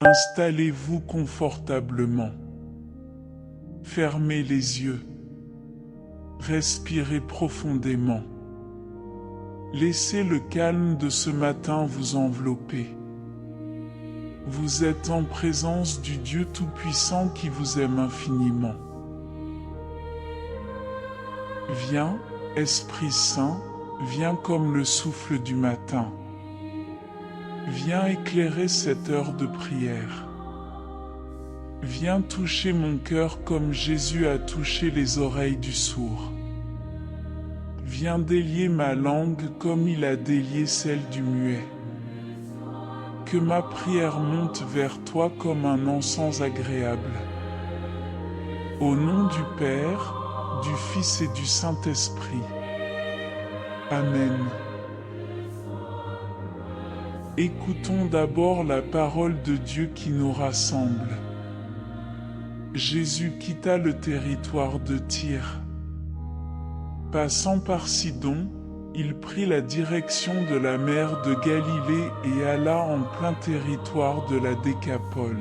Installez-vous confortablement. Fermez les yeux. Respirez profondément. Laissez le calme de ce matin vous envelopper. Vous êtes en présence du Dieu Tout-Puissant qui vous aime infiniment. Viens, Esprit Saint, viens comme le souffle du matin. Viens éclairer cette heure de prière. Viens toucher mon cœur comme Jésus a touché les oreilles du sourd. Viens délier ma langue comme il a délié celle du muet. Que ma prière monte vers toi comme un encens agréable. Au nom du Père, du Fils et du Saint-Esprit. Amen. Écoutons d'abord la parole de Dieu qui nous rassemble. Jésus quitta le territoire de Tyr. Passant par Sidon, il prit la direction de la mer de Galilée et alla en plein territoire de la Décapole.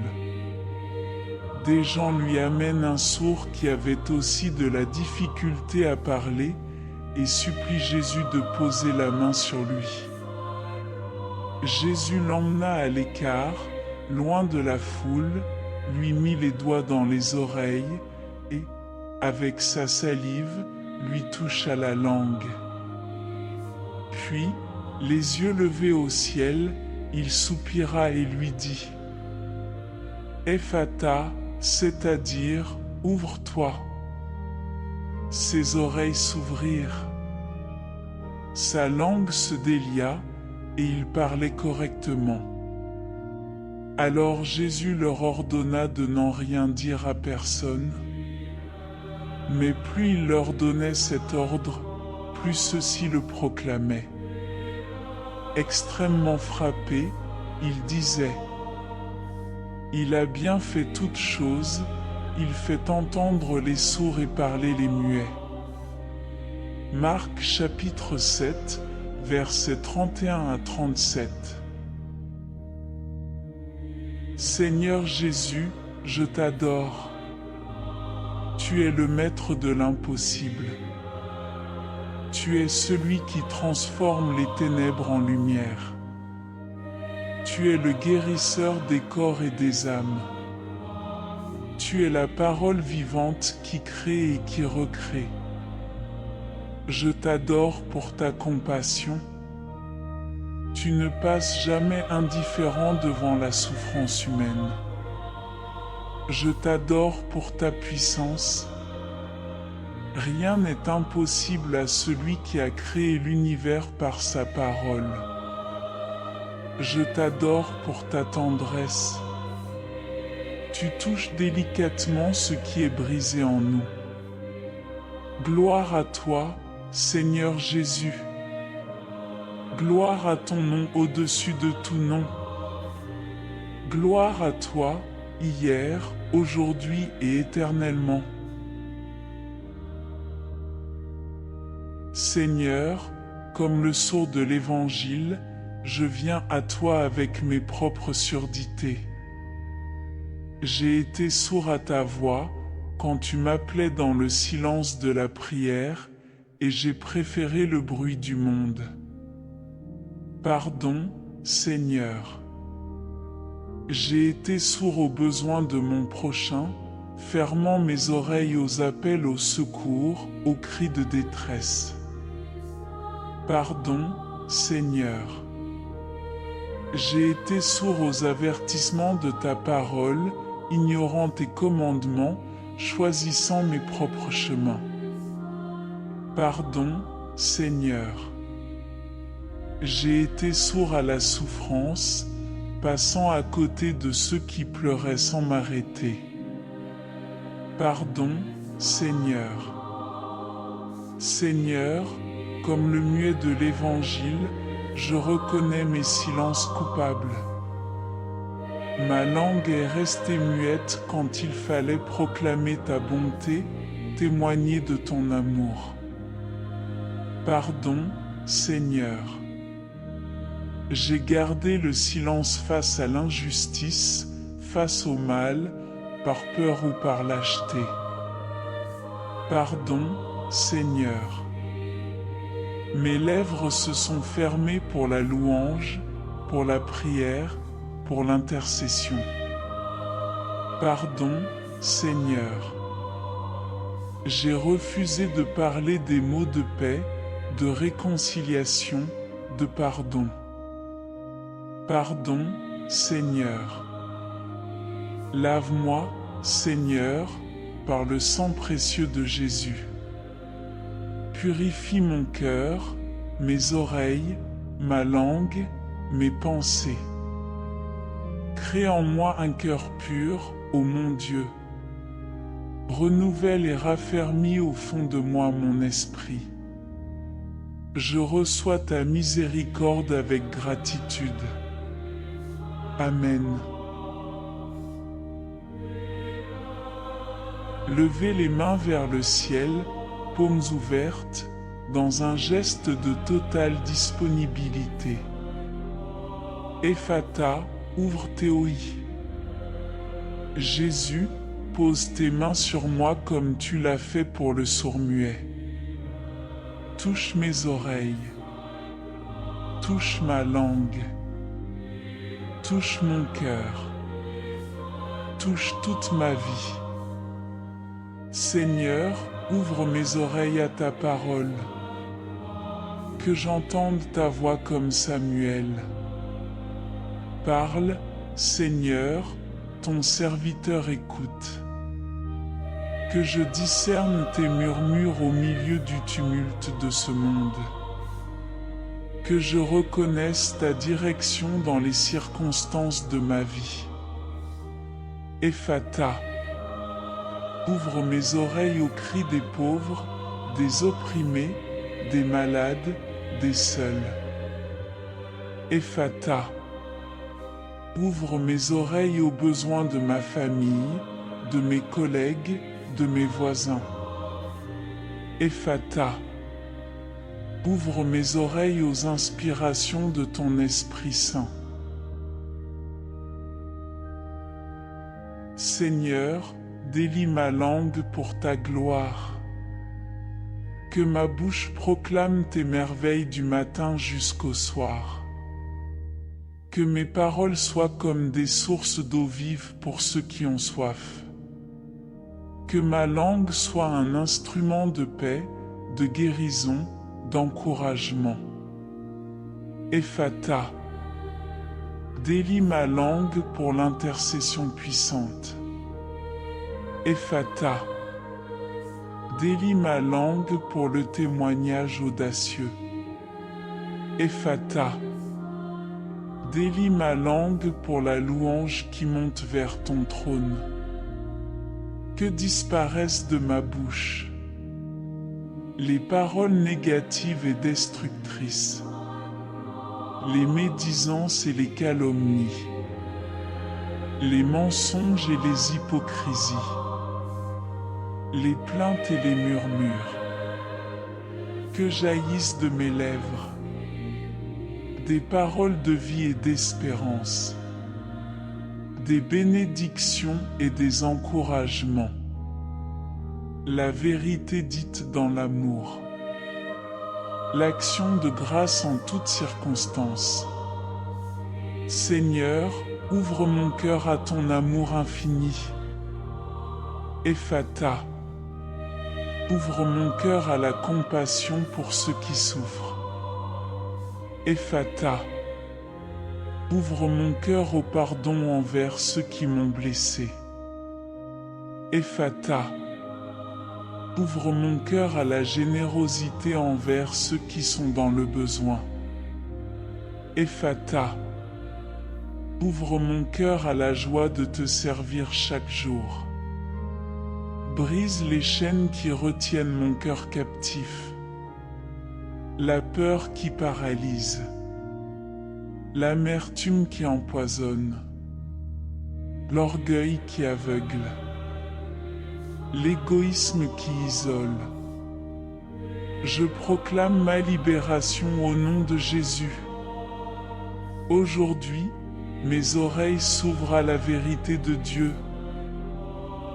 Des gens lui amènent un sourd qui avait aussi de la difficulté à parler et supplie Jésus de poser la main sur lui. Jésus l'emmena à l'écart, loin de la foule, lui mit les doigts dans les oreilles et, avec sa salive, lui toucha la langue. Puis, les yeux levés au ciel, il soupira et lui dit « Ephata », c'est-à-dire « Ouvre-toi ». Ses oreilles s'ouvrirent. Sa langue se délia et il parlait correctement. Alors Jésus leur ordonna de n'en rien dire à personne. Mais plus il leur donnait cet ordre, plus ceux-ci le proclamaient. Extrêmement frappé, il disait « Il a bien fait toutes choses, il fait entendre les sourds et parler les muets. » Marc chapitre 7, versets 31 à 37. Seigneur Jésus, je t'adore. Tu es le maître de l'impossible. Tu es celui qui transforme les ténèbres en lumière. Tu es le guérisseur des corps et des âmes. Tu es la parole vivante qui crée et qui recrée. Je t'adore pour ta compassion. Tu ne passes jamais indifférent devant la souffrance humaine. Je t'adore pour ta puissance. Rien n'est impossible à celui qui a créé l'univers par sa parole. Je t'adore pour ta tendresse. Tu touches délicatement ce qui est brisé en nous. Gloire à toi, Seigneur Jésus. Gloire à ton nom au-dessus de tout nom. Gloire à toi, hier, aujourd'hui et éternellement. Seigneur, comme le sceau de l'Évangile, je viens à toi avec mes propres surdités. J'ai été sourd à ta voix quand tu m'appelais dans le silence de la prière et j'ai préféré le bruit du monde. Pardon, Seigneur. J'ai été sourd aux besoins de mon prochain, fermant mes oreilles aux appels au secours, aux cris de détresse. Pardon, Seigneur. J'ai été sourd aux avertissements de ta parole, ignorant tes commandements, choisissant mes propres chemins. Pardon, Seigneur. J'ai été sourd à la souffrance, passant à côté de ceux qui pleuraient sans m'arrêter. Pardon, Seigneur. Seigneur, comme le muet de l'Évangile, je reconnais mes silences coupables. Ma langue est restée muette quand il fallait proclamer ta bonté, témoigner de ton amour. Pardon, Seigneur. J'ai gardé le silence face à l'injustice, face au mal, par peur ou par lâcheté. Pardon, Seigneur. Mes lèvres se sont fermées pour la louange, pour la prière, pour l'intercession. Pardon, Seigneur. J'ai refusé de parler des mots de paix, de réconciliation, de pardon. Pardon, Seigneur. Lave-moi, Seigneur, par le sang précieux de Jésus. Purifie mon cœur, mes oreilles, ma langue, mes pensées. Crée en moi un cœur pur, ô mon Dieu. Renouvelle et raffermis au fond de moi mon esprit. Je reçois ta miséricorde avec gratitude. Amen. Levez les mains vers le ciel, paumes ouvertes, dans un geste de totale disponibilité. Ephata, ouvre tes oïs. Jésus, pose tes mains sur moi comme tu l'as fait pour le sourd-muet. Touche mes oreilles. Touche ma langue. Touche mon cœur. Touche toute ma vie. Seigneur, ouvre mes oreilles à ta parole. Que j'entende ta voix comme Samuel. Parle, Seigneur, ton serviteur écoute. Que je discerne tes murmures au milieu du tumulte de ce monde. Que je reconnaisse ta direction dans les circonstances de ma vie. Ephata, ouvre mes oreilles aux cris des pauvres, des opprimés, des malades, des seuls. Ephata, ouvre mes oreilles aux besoins de ma famille, de mes collègues, de mes voisins. Ephata, ouvre mes oreilles aux inspirations de ton Esprit Saint. Seigneur, délie ma langue pour ta gloire. Que ma bouche proclame tes merveilles du matin jusqu'au soir. Que mes paroles soient comme des sources d'eau vive pour ceux qui ont soif. Que ma langue soit un instrument de paix, de guérison, d'encouragement. Ephata, délie ma langue pour l'intercession puissante. Ephata, délie ma langue pour le témoignage audacieux. Ephata, délie ma langue pour la louange qui monte vers ton trône. Que disparaissent de ma bouche les paroles négatives et destructrices, les médisances et les calomnies, les mensonges et les hypocrisies, les plaintes et les murmures. Que jaillissent de mes lèvres des paroles de vie et d'espérance, des bénédictions et des encouragements. La vérité dite dans l'amour. L'action de grâce en toutes circonstances. Seigneur, ouvre mon cœur à ton amour infini. Ephata, ouvre mon cœur à la compassion pour ceux qui souffrent. Ephata, ouvre mon cœur au pardon envers ceux qui m'ont blessé. Ephata, ouvre mon cœur à la générosité envers ceux qui sont dans le besoin. Ephata, ouvre mon cœur à la joie de te servir chaque jour. Brise les chaînes qui retiennent mon cœur captif. La peur qui paralyse. L'amertume qui empoisonne. L'orgueil qui aveugle. L'égoïsme qui isole. Je proclame ma libération au nom de Jésus. Aujourd'hui, mes oreilles s'ouvrent à la vérité de Dieu.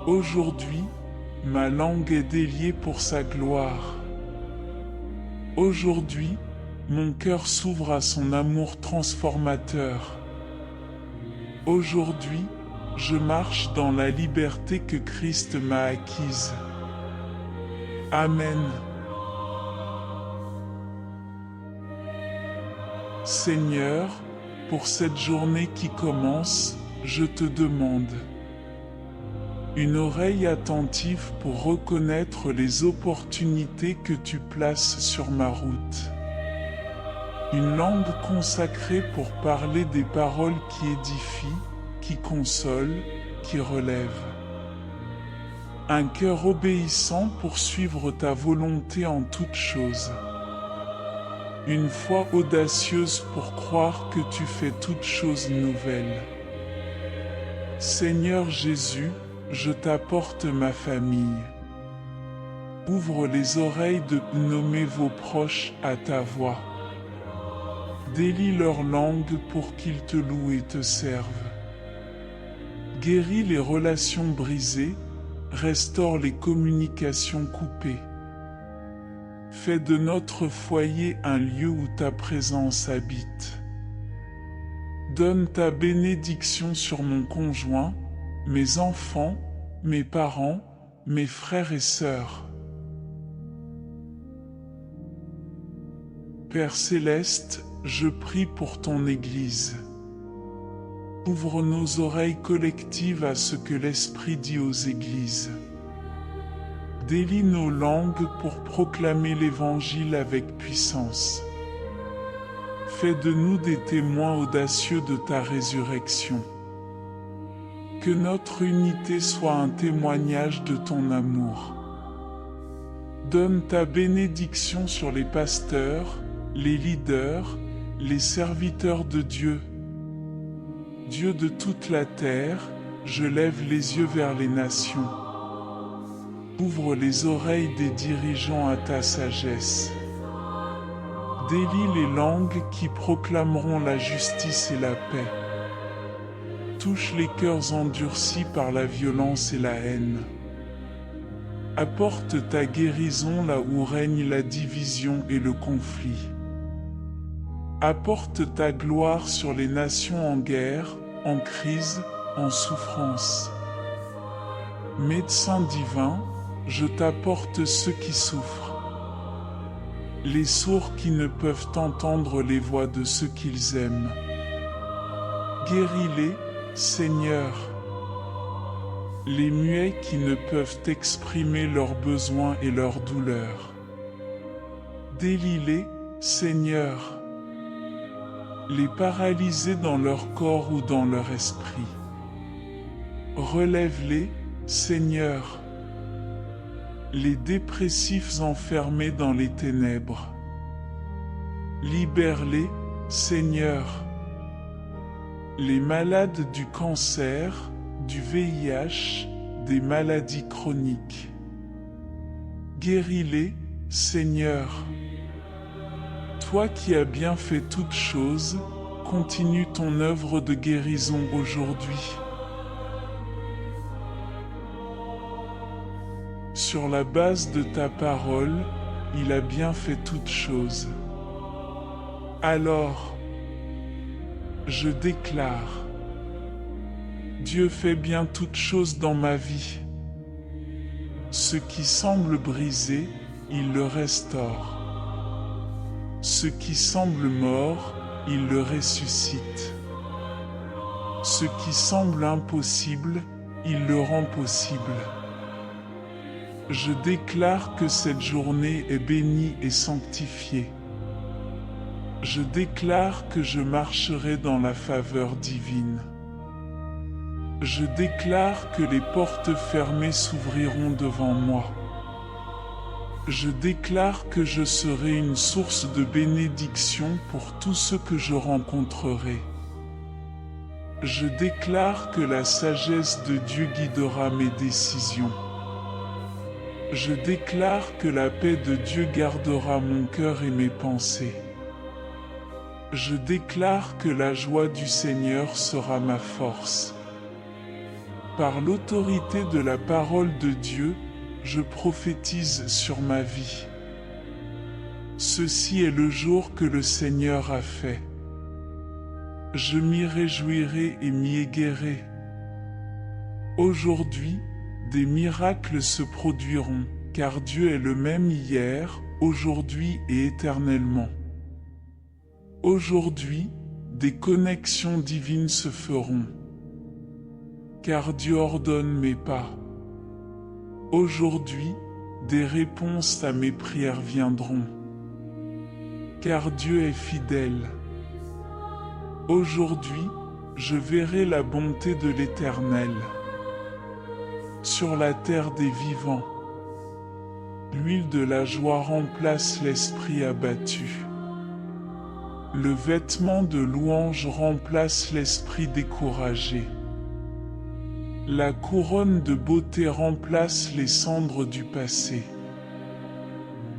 Aujourd'hui, ma langue est déliée pour sa gloire. Aujourd'hui, mon cœur s'ouvre à son amour transformateur. Aujourd'hui, je marche dans la liberté que Christ m'a acquise. Amen. Seigneur, pour cette journée qui commence, je te demande une oreille attentive pour reconnaître les opportunités que tu places sur ma route. Une langue consacrée pour parler des paroles qui édifient, qui consolent, qui relèvent. Un cœur obéissant pour suivre ta volonté en toutes choses. Une foi audacieuse pour croire que tu fais toutes choses nouvelles. Seigneur Jésus, je t'apporte ma famille. Ouvre les oreilles de nommer vos proches à ta voix. Délie leur langue pour qu'ils te louent et te servent. Guéris les relations brisées, restaure les communications coupées. Fais de notre foyer un lieu où ta présence habite. Donne ta bénédiction sur mon conjoint, mes enfants, mes parents, mes frères et sœurs. Père céleste, je prie pour ton Église. Ouvre nos oreilles collectives à ce que l'Esprit dit aux Églises. Délie nos langues pour proclamer l'Évangile avec puissance. Fais de nous des témoins audacieux de ta résurrection. Que notre unité soit un témoignage de ton amour. Donne ta bénédiction sur les pasteurs, les leaders, les serviteurs de Dieu. Dieu de toute la terre, je lève les yeux vers les nations. Ouvre les oreilles des dirigeants à ta sagesse. Délie les langues qui proclameront la justice et la paix. Touche les cœurs endurcis par la violence et la haine. Apporte ta guérison là où règne la division et le conflit. Apporte ta gloire sur les nations en guerre, en crise, en souffrance. Médecin divin, je t'apporte ceux qui souffrent. Les sourds qui ne peuvent entendre les voix de ceux qu'ils aiment. Guéris-les, Seigneur. Les muets qui ne peuvent exprimer leurs besoins et leurs douleurs. Délie-les, Seigneur. Les paralysés dans leur corps ou dans leur esprit. Relève-les, Seigneur. Les dépressifs enfermés dans les ténèbres. Libère-les, Seigneur. Les malades du cancer, du VIH, des maladies chroniques. Guéris-les, Seigneur. Toi qui as bien fait toutes choses, continue ton œuvre de guérison aujourd'hui. Sur la base de ta parole, il a bien fait toutes choses. Alors, je déclare, Dieu fait bien toutes choses dans ma vie. Ce qui semble brisé, il le restaure. Ce qui semble mort, il le ressuscite. Ce qui semble impossible, il le rend possible. Je déclare que cette journée est bénie et sanctifiée. Je déclare que je marcherai dans la faveur divine. Je déclare que les portes fermées s'ouvriront devant moi. Je déclare que je serai une source de bénédiction pour tous ceux que je rencontrerai. Je déclare que la sagesse de Dieu guidera mes décisions. Je déclare que la paix de Dieu gardera mon cœur et mes pensées. Je déclare que la joie du Seigneur sera ma force. Par l'autorité de la parole de Dieu, je prophétise sur ma vie. Ceci est le jour que le Seigneur a fait. Je m'y réjouirai et m'y égaierai. Aujourd'hui, des miracles se produiront, car Dieu est le même hier, aujourd'hui et éternellement. Aujourd'hui, des connexions divines se feront, car Dieu ordonne mes pas. Aujourd'hui, des réponses à mes prières viendront, car Dieu est fidèle. Aujourd'hui, je verrai la bonté de l'Éternel sur la terre des vivants. L'huile de la joie remplace l'esprit abattu. Le vêtement de louange remplace l'esprit découragé. La couronne de beauté remplace les cendres du passé.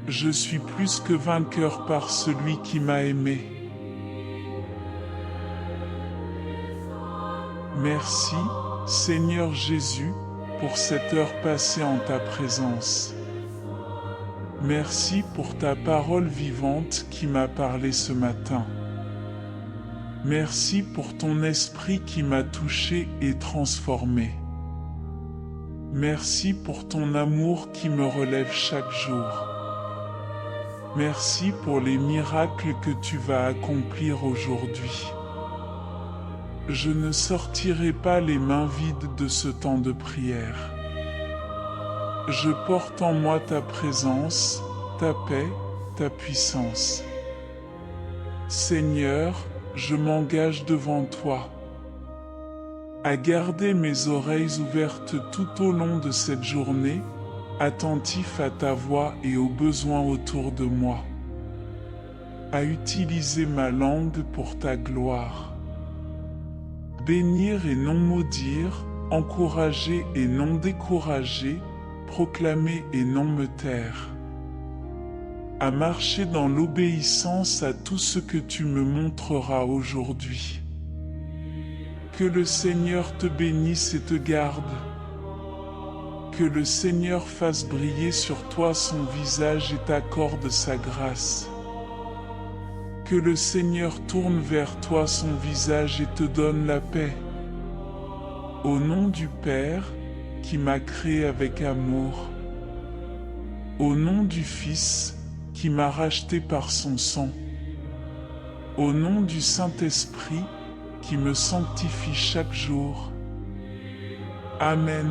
Je suis plus que vainqueur par celui qui m'a aimé. Merci, Seigneur Jésus, pour cette heure passée en ta présence. Merci pour ta parole vivante qui m'a parlé ce matin. Merci pour ton esprit qui m'a touché et transformé. Merci pour ton amour qui me relève chaque jour. Merci pour les miracles que tu vas accomplir aujourd'hui. Je ne sortirai pas les mains vides de ce temps de prière. Je porte en moi ta présence, ta paix, ta puissance. Seigneur, je m'engage devant toi, à garder mes oreilles ouvertes tout au long de cette journée, attentif à ta voix et aux besoins autour de moi, à utiliser ma langue pour ta gloire. Bénir et non maudire, encourager et non décourager, proclamer et non me taire. À marcher dans l'obéissance à tout ce que tu me montreras aujourd'hui. Que le Seigneur te bénisse et te garde. Que le Seigneur fasse briller sur toi son visage et t'accorde sa grâce. Que le Seigneur tourne vers toi son visage et te donne la paix. Au nom du Père, qui m'a créé avec amour. Au nom du Fils, qui m'a racheté par son sang. Au nom du Saint-Esprit, qui me sanctifie chaque jour. Amen.